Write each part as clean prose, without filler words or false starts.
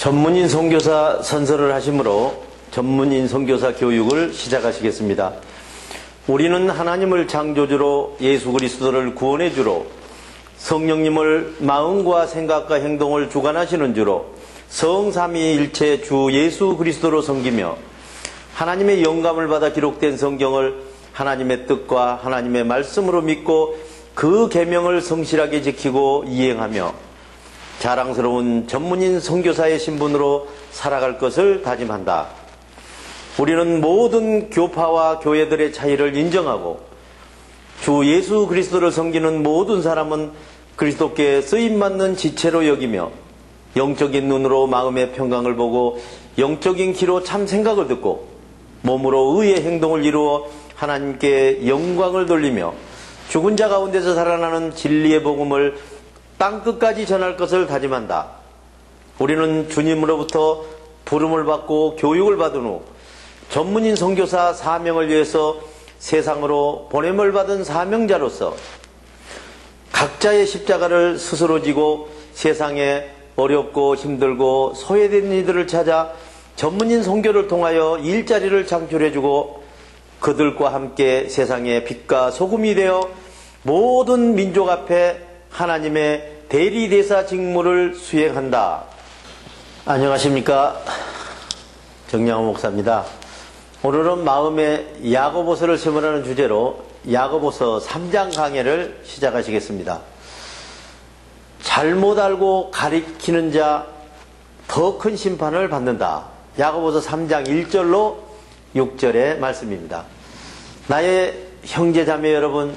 전문인 선교사 선서를 하심으로 전문인 선교사 교육을 시작하시겠습니다. 우리는 하나님을 창조주로 예수 그리스도를 구원의 주로 성령님을 마음과 생각과 행동을 주관하시는 주로 성삼위일체 주 예수 그리스도로 섬기며 하나님의 영감을 받아 기록된 성경을 하나님의 뜻과 하나님의 말씀으로 믿고 그 계명을 성실하게 지키고 이행하며 자랑스러운 전문인 선교사의 신분으로 살아갈 것을 다짐한다. 우리는 모든 교파와 교회들의 차이를 인정하고 주 예수 그리스도를 섬기는 모든 사람은 그리스도께 쓰임받는 지체로 여기며 영적인 눈으로 마음의 평강을 보고 영적인 귀로 참 생각을 듣고 몸으로 의의 행동을 이루어 하나님께 영광을 돌리며 죽은 자 가운데서 살아나는 진리의 복음을 땅끝까지 전할 것을 다짐한다. 우리는 주님으로부터 부름을 받고 교육을 받은 후 전문인 선교사 사명을 위해서 세상으로 보냄을 받은 사명자로서 각자의 십자가를 스스로 지고 세상에 어렵고 힘들고 소외된 이들을 찾아 전문인 선교를 통하여 일자리를 창출해주고 그들과 함께 세상의 빛과 소금이 되어 모든 민족 앞에 하나님의 대리대사 직무를 수행한다. 안녕하십니까, 정양호 목사입니다. 오늘은 마음의 야고보서를 세문하는 주제로 야고보서 3장 강해를 시작하시겠습니다. 잘못 알고 가리키는 자 더 큰 심판을 받는다. 야고보서 3장 1절로 6절의 말씀입니다. 나의 형제자매 여러분,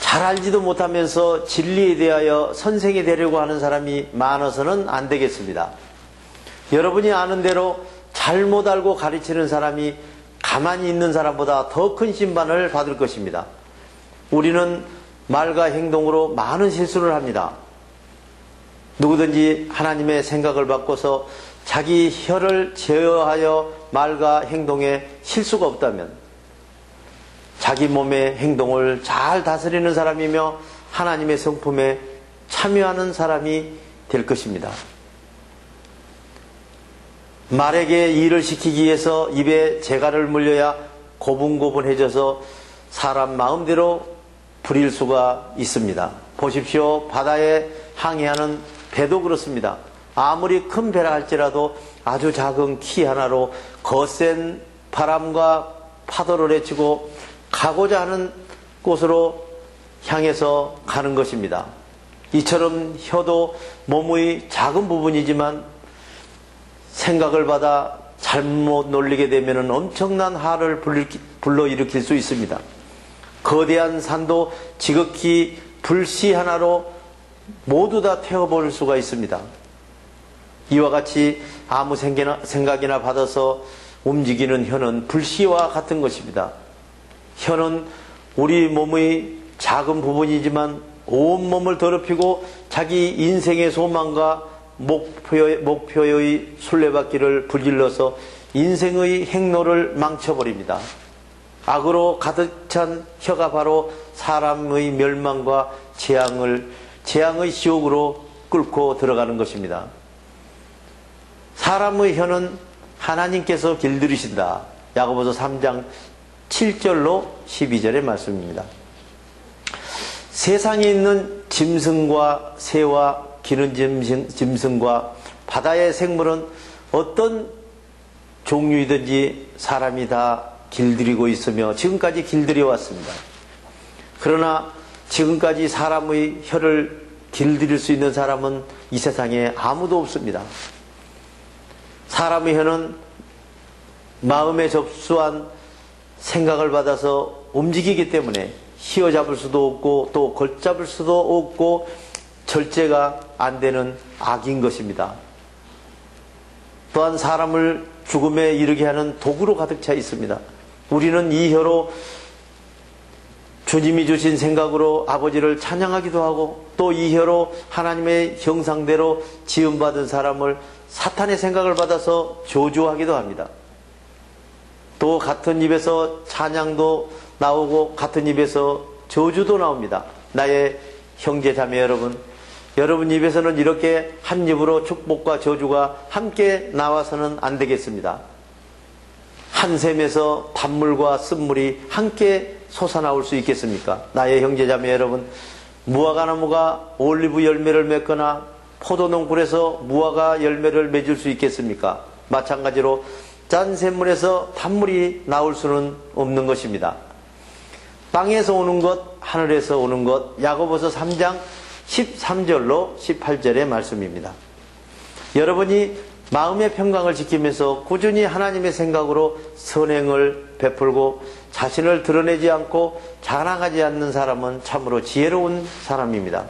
잘 알지도 못하면서 진리에 대하여 선생이 되려고 하는 사람이 많아서는 안 되겠습니다. 여러분이 아는 대로 잘못 알고 가르치는 사람이 가만히 있는 사람보다 더 큰 심판을 받을 것입니다. 우리는 말과 행동으로 많은 실수를 합니다. 누구든지 하나님의 생각을 바꿔서 자기 혀를 제어하여 말과 행동에 실수가 없다면 자기 몸의 행동을 잘 다스리는 사람이며 하나님의 성품에 참여하는 사람이 될 것입니다. 말에게 일을 시키기 위해서 입에 재갈을 물려야 고분고분해져서 사람 마음대로 부릴 수가 있습니다. 보십시오. 바다에 항해하는 배도 그렇습니다. 아무리 큰 배라 할지라도 아주 작은 키 하나로 거센 바람과 파도를 헤치고 가고자 하는 곳으로 향해서 가는 것입니다. 이처럼 혀도 몸의 작은 부분이지만 생각을 받아 잘못 놀리게 되면 엄청난 화를 불러일으킬 수 있습니다. 거대한 산도 지극히 불씨 하나로 모두 다 태워버릴 수가 있습니다. 이와 같이 아무 생각이나 받아서 움직이는 혀는 불씨와 같은 것입니다. 혀는 우리 몸의 작은 부분이지만 온몸을 더럽히고 자기 인생의 소망과 목표의 술래바퀴를 불질러서 인생의 행로를 망쳐버립니다. 악으로 가득 찬 혀가 바로 사람의 멸망과 재앙의 지옥으로 끌고 들어가는 것입니다. 사람의 혀는 하나님께서 길들이신다. 야고보서 3장 7절로 12절의 말씀입니다. 세상에 있는 짐승과 새와 기는 짐승과 바다의 생물은 어떤 종류이든지 사람이 다 길들이고 있으며 지금까지 길들여 왔습니다. 그러나 지금까지 사람의 혀를 길들일 수 있는 사람은 이 세상에 아무도 없습니다. 사람의 혀는 마음에 접수한 생각을 받아서 움직이기 때문에 휘어잡을 수도 없고 또 걷잡을 수도 없고 절제가 안 되는 악인 것입니다. 또한 사람을 죽음에 이르게 하는 도구로 가득 차 있습니다. 우리는 이 혀로 주님이 주신 생각으로 아버지를 찬양하기도 하고 또 이 혀로 하나님의 형상대로 지음받은 사람을 사탄의 생각을 받아서 저주하기도 합니다. 또 같은 입에서 찬양도 나오고 같은 입에서 저주도 나옵니다. 나의 형제 자매 여러분, 여러분 입에서는 이렇게 한 입으로 축복과 저주가 함께 나와서는 안 되겠습니다. 한 샘에서 단물과 쓴물이 함께 솟아나올 수 있겠습니까? 나의 형제자매 여러분, 무화과나무가 올리브 열매를 맺거나 포도농굴에서 무화과 열매를 맺을 수 있겠습니까? 마찬가지로 짠 샘물에서 단물이 나올 수는 없는 것입니다. 땅에서 오는 것, 하늘에서 오는 것, 야고보서 3장 13절로 18절의 말씀입니다. 여러분이 마음의 평강을 지키면서 꾸준히 하나님의 생각으로 선행을 베풀고 자신을 드러내지 않고 자랑하지 않는 사람은 참으로 지혜로운 사람입니다.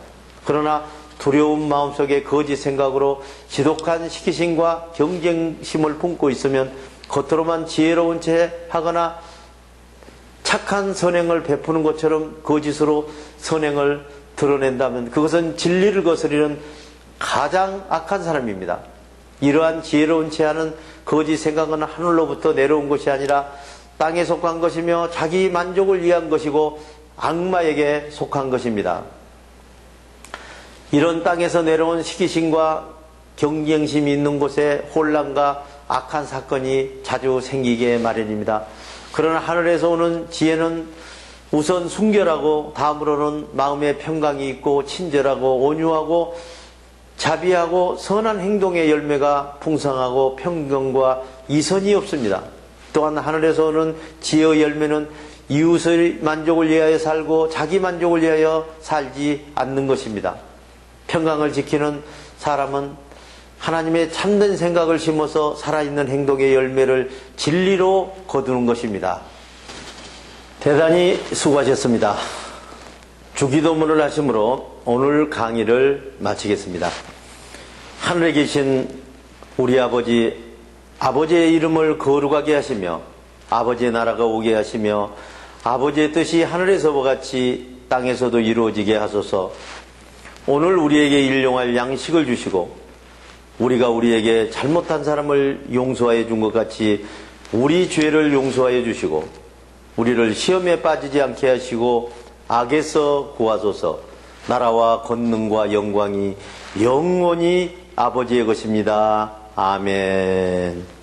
그러나 두려운 마음속에 거짓 생각으로 지독한 시기심과 경쟁심을 품고 있으면 겉으로만 지혜로운 채 하거나 착한 선행을 베푸는 것처럼 거짓으로 선행을 드러낸다면 그것은 진리를 거스리는 가장 악한 사람입니다. 이러한 지혜로운 채 하는 거짓 생각은 하늘로부터 내려온 것이 아니라 땅에 속한 것이며 자기 만족을 위한 것이고 악마에게 속한 것입니다. 이런 땅에서 내려온 시기심과 경쟁심이 있는 곳에 혼란과 악한 사건이 자주 생기게 마련입니다. 그러나 하늘에서 오는 지혜는 우선 순결하고 다음으로는 마음의 평강이 있고 친절하고 온유하고 자비하고 선한 행동의 열매가 풍성하고 평경과 이선이 없습니다. 또한 하늘에서 오는 지혜의 열매는 이웃의 만족을 위하여 살고 자기 만족을 위하여 살지 않는 것입니다. 평강을 지키는 사람은 하나님의 참된 생각을 심어서 살아있는 행동의 열매를 진리로 거두는 것입니다. 대단히 수고하셨습니다. 주기도문을 하심으로 오늘 강의를 마치겠습니다. 하늘에 계신 우리 아버지, 아버지의 이름을 거룩하게 하시며 아버지의 나라가 오게 하시며 아버지의 뜻이 하늘에서와 같이 땅에서도 이루어지게 하소서. 오늘 우리에게 일용할 양식을 주시고 우리가 우리에게 잘못한 사람을 용서하여 준 것 같이 우리 죄를 용서하여 주시고 우리를 시험에 빠지지 않게 하시고 악에서 구하소서. 나라와 권능과 영광이 영원히 아버지의 것입니다. 아멘.